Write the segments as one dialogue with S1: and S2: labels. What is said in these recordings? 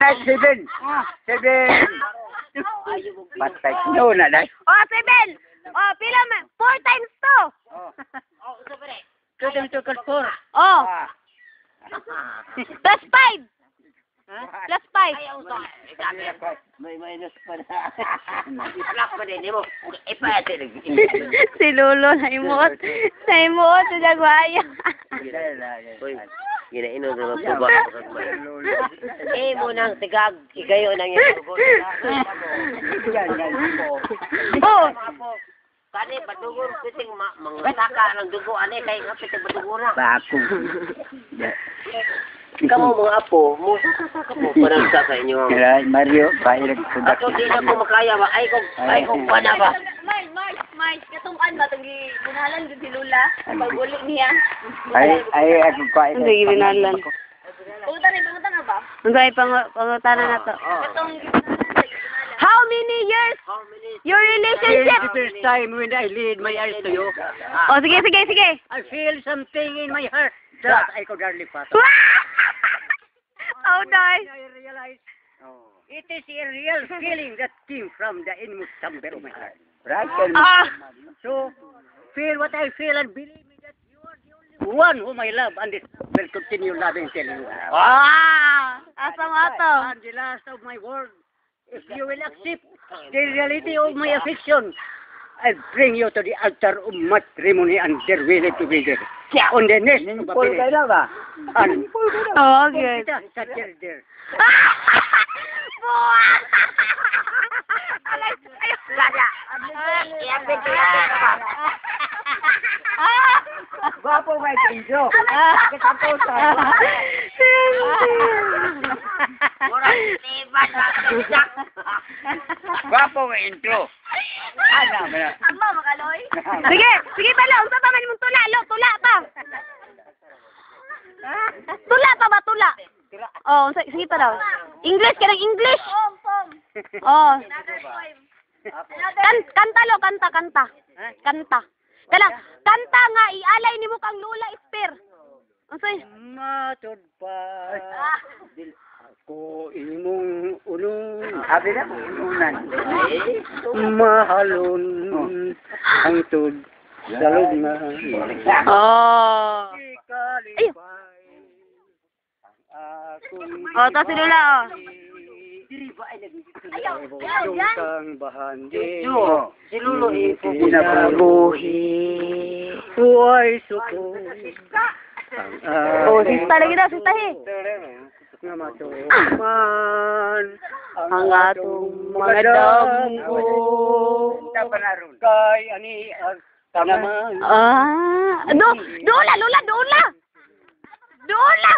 S1: Seven. Seven. Patay. No na dai.
S2: Oh, 7. Oh, pila man? 4 times 2.
S1: 2 times 2 equals 4.
S2: Oh. Plus 5. Plus 5.
S1: May minus pa na. I-block pa din mo. Ipate lagi.
S2: Si Lolo na imot. Sa imot, sa Jagwaya.
S3: Ginainom na magbuba. Eh, mo nang tigag, igayo nang yung dugo.
S2: Oh!
S3: Kani, badugor, piting mga saka ng dugo, ane, kaya nga piting badugor na.
S1: Bako.
S3: Kamu mga apo, mo saka mo parang sa inyo.
S1: Mario, bayad
S3: Ato di na ko makaya ba? Ay kung pana ba?
S2: Mike, katumaan ba itong ginalan ko si Lula? Pag-uli niya.
S1: Ay, ako kain.
S2: Hindi, ginalan. Pangutan na ba? Hindi, pangutan na to. How many years? Your relationship?
S1: The first time when I lead my eyes to you,
S2: Oh, sige.
S1: I feel something in my heart that I could hardly pass.
S2: Oh, nice.
S1: I realized it is a real feeling that came from the inmost chamber of my heart. Right?
S2: Ah.
S1: So, feel what I feel and believe me that you are the only one whom I love and will continue loving till you.
S2: Asa mo to?
S1: And the last of my word, if you will accept the reality of my affection, I'll bring you to the altar of matrimony and there will it together. On the nest of a village. And
S2: Oh, okay.
S1: such as there. Guwapo may intro. Bakit ang puso? Guwapo may intro. Ano ba?
S2: Amo, makaloy? Sige pala, unsa pa man mong tula, tula pa. Tula pa ba, tula? Oh, sige pa daw. English, kanang English. Oh. Kanta. Kanta. Kanta nga, ialay ni mo kang Lula Esper. Unsay?
S1: Matod pa. Ako imong unong. Abi na ko ununan. Mahalon ang tud sa lugna.
S2: Oh. Oh, to si Lula, oh.
S1: Ayaw kang bahandi.
S3: Si Lulo
S1: Pinapabuhi. Huwag suko.
S2: Oh, sista lagi daw, sistahi.
S1: Nga matuman
S2: Ang atong mga damgo.
S1: Kay ani ang tanaman.
S2: Dula.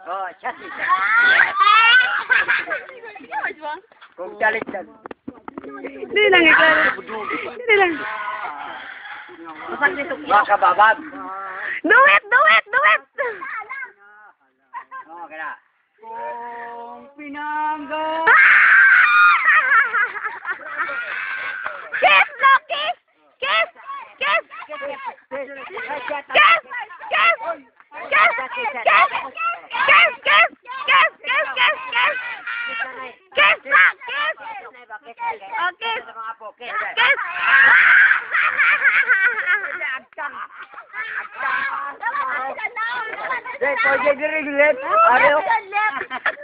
S1: Oh, chasi. Kung galit ka.
S2: Dili lang ikaw. Dili lang.
S1: Baka babag.
S2: Do it.
S1: Oh, kaya. Kung pinangga.
S2: Kiss.
S1: Dek, pwede diri left. Ariyo.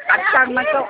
S1: Atang man to.